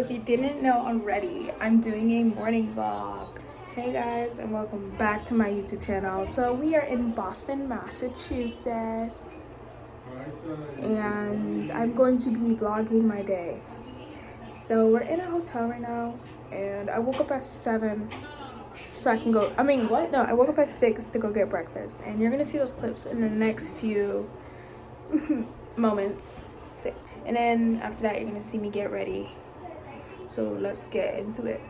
If you didn't know already, I'm doing a morning vlog. Hey guys, and welcome back to my YouTube channel. So we are in Boston, Massachusetts, and I'm going to be vlogging my day. So we're in a hotel right now, and I woke up at 7 so I can go, I woke up at 6 to go get breakfast, and you're gonna see those clips in the next few moments. And then after that, you're gonna see me get ready. So let's get into it.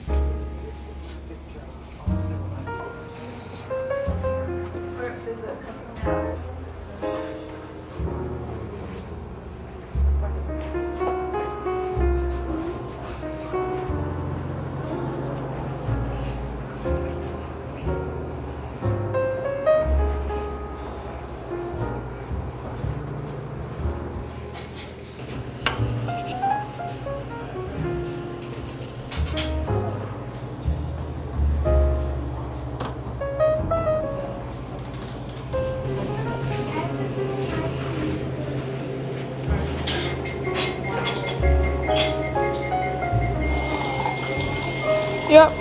Yep.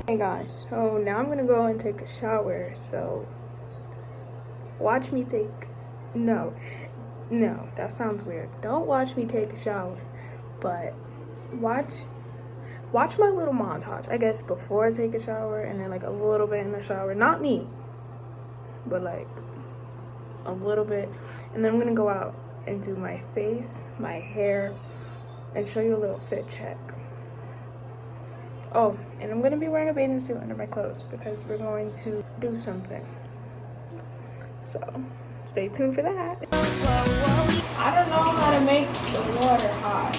Hey guys, so now I'm gonna go and take a shower, so just watch me take, no, that sounds weird. Don't watch me take a shower, but watch my little montage, I guess, before I take a shower and then like a little bit in the shower. Not me, but like a little bit. And then I'm gonna go out and do my face, my hair, and show you a little fit check. Oh, and I'm gonna be wearing a bathing suit under my clothes because we're going to do something. So, stay tuned for that. I don't know how to make the water hot.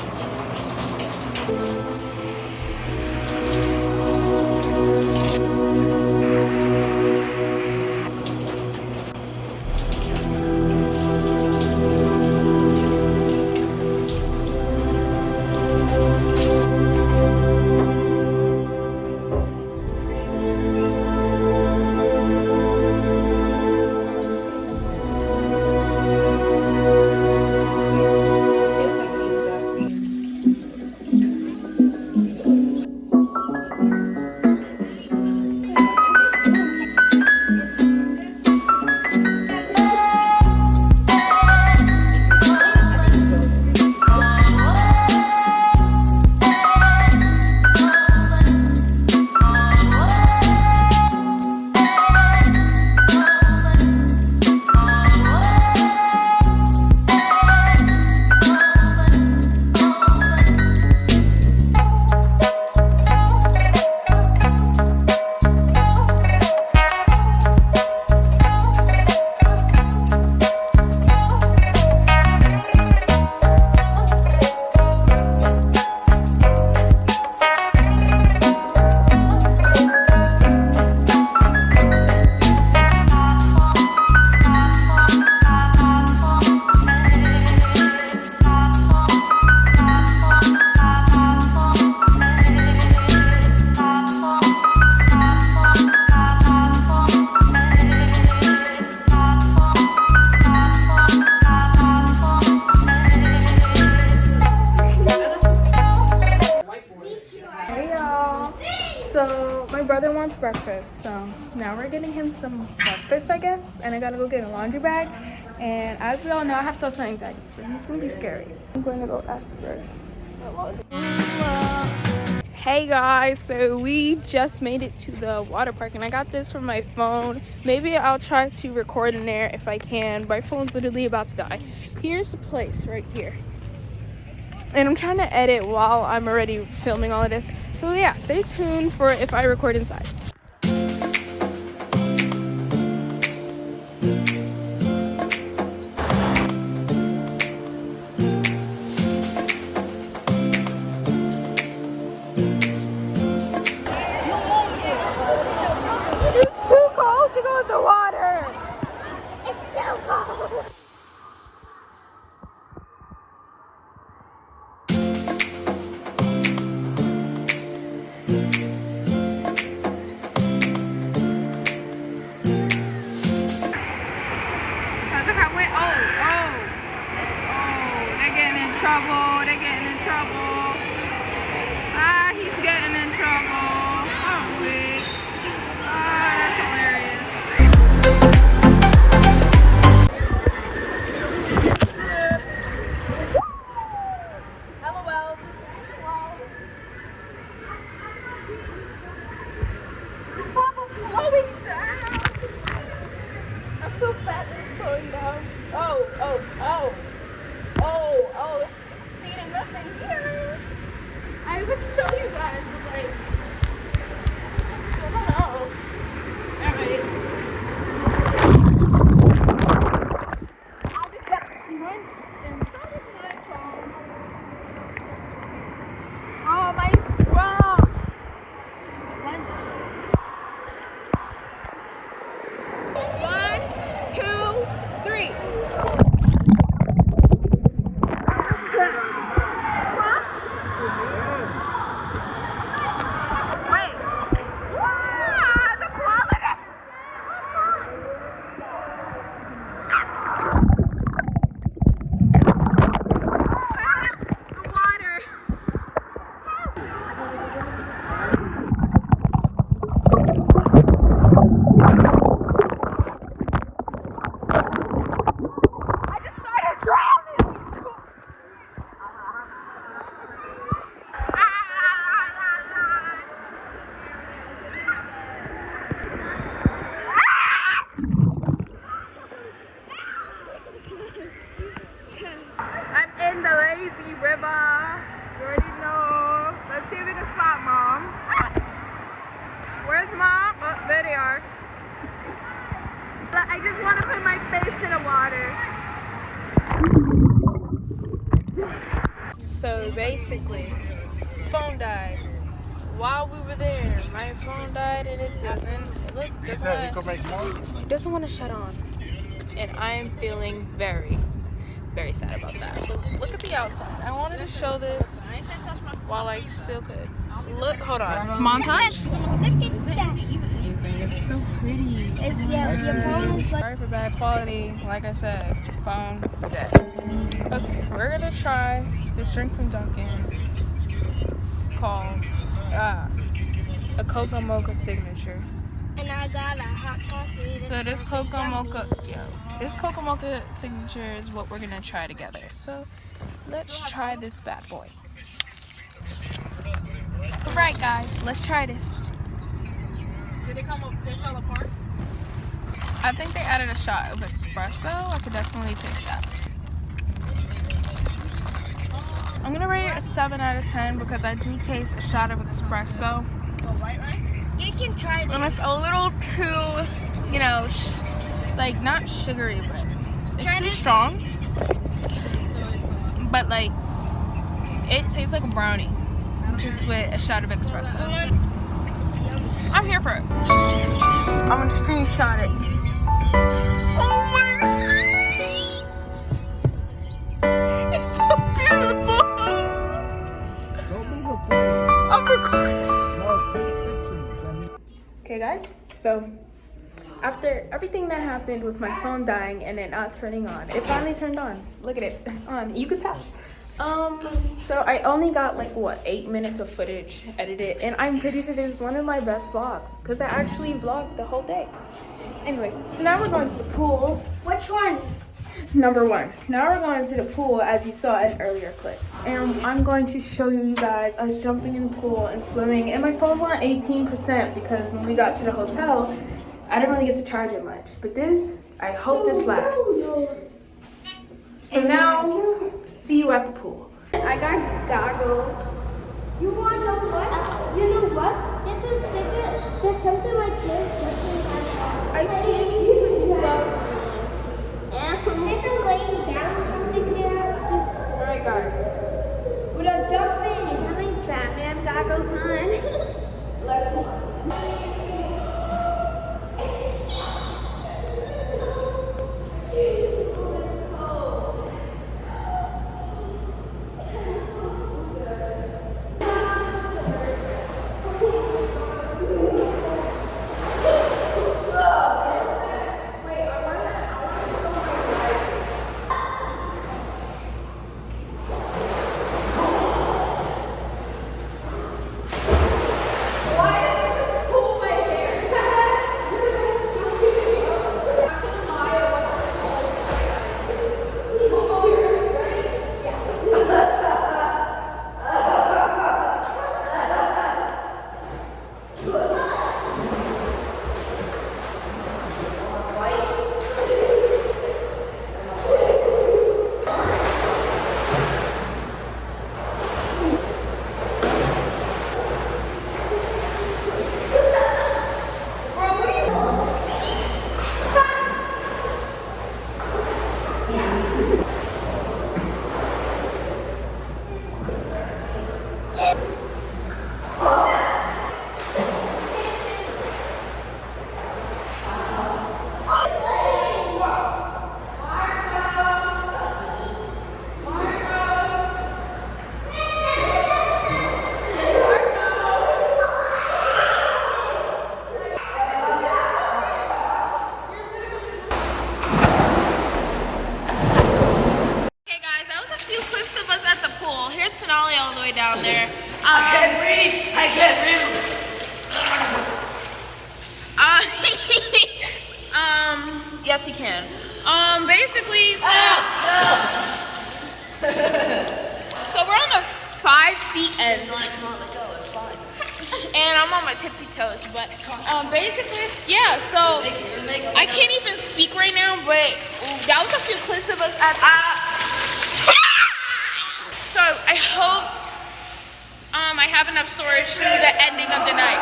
breakfast, so now we're getting him some breakfast, I guess, and I gotta go get a laundry bag. And as we all know, I have social anxiety, so this is gonna be scary. I'm going to go ask for a laundry. Hey guys, so we just made it to the water park, and I got this from my phone. Maybe I'll try to record in there if I can. My phone's literally about to die. Here's the place right here. And I'm trying to edit while I'm already filming all of this. So yeah, stay tuned for if I record inside. It's too cold to go in the water. It's so cold. They're getting in trouble. Ah, he's getting in trouble. Oh, wait. Ah, that's hilarious. LOL, this is too slow. Stop, I'm slowing down. I'm so fat and I'm slowing down. Oh, it's speeding nothing here. I would show you guys, but like, I don't know. Alright. I just got munched inside of my phone. Oh, my wow. One, two, three. I'm in the lazy river. You already know. Let's see if we can spot Mom. Where's Mom? Oh, there they are. I just want to put my face in the water. So basically, phone died. While we were there, my phone died and it doesn't want to shut on. And I am feeling very, very sad about that. But look at the outside. I wanted to show this while I still could. Look, hold on. Montage? Look at that. It's so pretty. Your phone is like... Sorry for bad quality. Like I said, phone dead. Okay, we're gonna try this drink from Dunkin called a cocoa mocha signature. And I got a hot coffee. So this cocoa mocha signature is what we're gonna try together. So let's try this bad boy. Alright guys, let's try this. Did it they fell apart? I think they added a shot of espresso. I could definitely taste that. I'm gonna rate it a 7 out of 10 because I do taste a shot of espresso. White rice? You can try this. And it's a little too, you know, like not sugary, but it's too strong. But like, it tastes like a brownie, just with a shot of espresso. I'm here for it. I'm gonna screenshot it. Oh my god! It's so beautiful! I'm recording. Okay guys, so after everything that happened with my phone dying and it not turning on, it finally turned on. Look at it, it's on. You could tell. So I only got like what 8 minutes of footage edited, and I'm pretty sure this is one of my best vlogs because I actually vlogged the whole day. Anyways, so now we're going to the pool. Which one? Number one. Now we're going to the pool as you saw in earlier clips, and I'm going to show you guys us jumping in the pool and swimming. And my phone's on 18% because when we got to the hotel, I didn't really get to charge it much. But this, I hope this lasts. So now, see you at the pool. I got goggles. You want to know what? You know what? There's something like this. I can't even do that. There's a laying down something there. Alright guys, With a jumping. Having Batman goggles on. let's all the way down there. I can't breathe. I can't breathe. Yes, you can. Basically, so we're on the 5 feet end. And I'm on my tippy toes, but basically, yeah, so I can't even speak right now, but that was a few clips of us at so I hope I have enough storage through the ending of the night.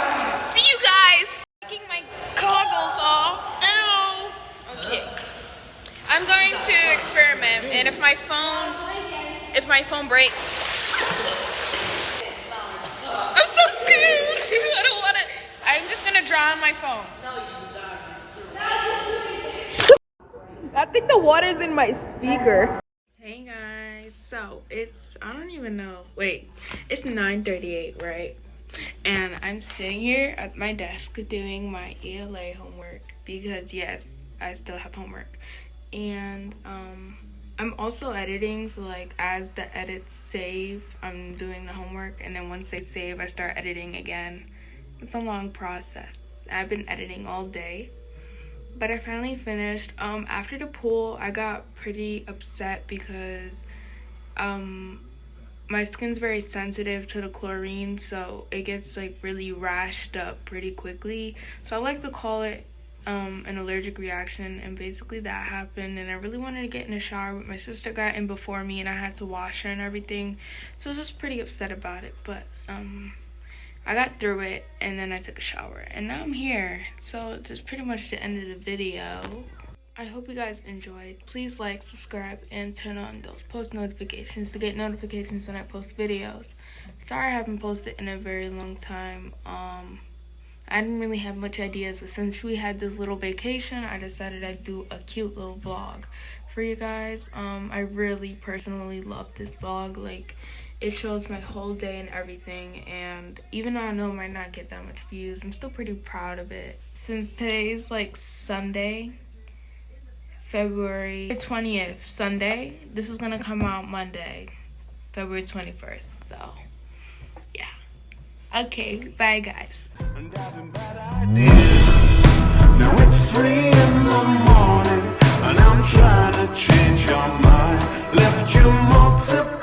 See you guys. Taking my goggles off. Ow. Okay. I'm going to experiment, and if my phone breaks, I'm so scared. I don't want to. I'm just gonna draw on my phone. I think the water's in my speaker. Hey guys, so it's, I don't even know, wait, it's 9:38, right? And I'm sitting here at my desk doing my ELA homework because yes, I still have homework. And I'm also editing, so like as the edits save, I'm doing the homework, and then once they save, I start editing again. It's a long process. I've been editing all day. But I finally finished. After the pool, I got pretty upset because my skin's very sensitive to the chlorine, so it gets like really rashed up pretty quickly. So I like to call it an allergic reaction, and basically that happened, and I really wanted to get in the shower, but my sister got in before me and I had to wash her and everything. So I was just pretty upset about it, but I got through it, and then I took a shower, and now I'm here. So this is pretty much the end of the video. I hope you guys enjoyed. Please like, subscribe, and turn on those post notifications to get notifications when I post videos. Sorry I haven't posted in a very long time. I didn't really have much ideas, but since we had this little vacation, I decided I'd do a cute little vlog for you guys. I really personally love this vlog. Like, it shows my whole day and everything, and even though I know it might not get that much views, I'm still pretty proud of it. Since today's like Sunday, February 20th, Sunday, this is gonna come out Monday. February 21st. So, yeah. Okay, bye guys. And having bad ideas. Now it's 3 in the morning, and I'm trying to change your mind. Left you multiple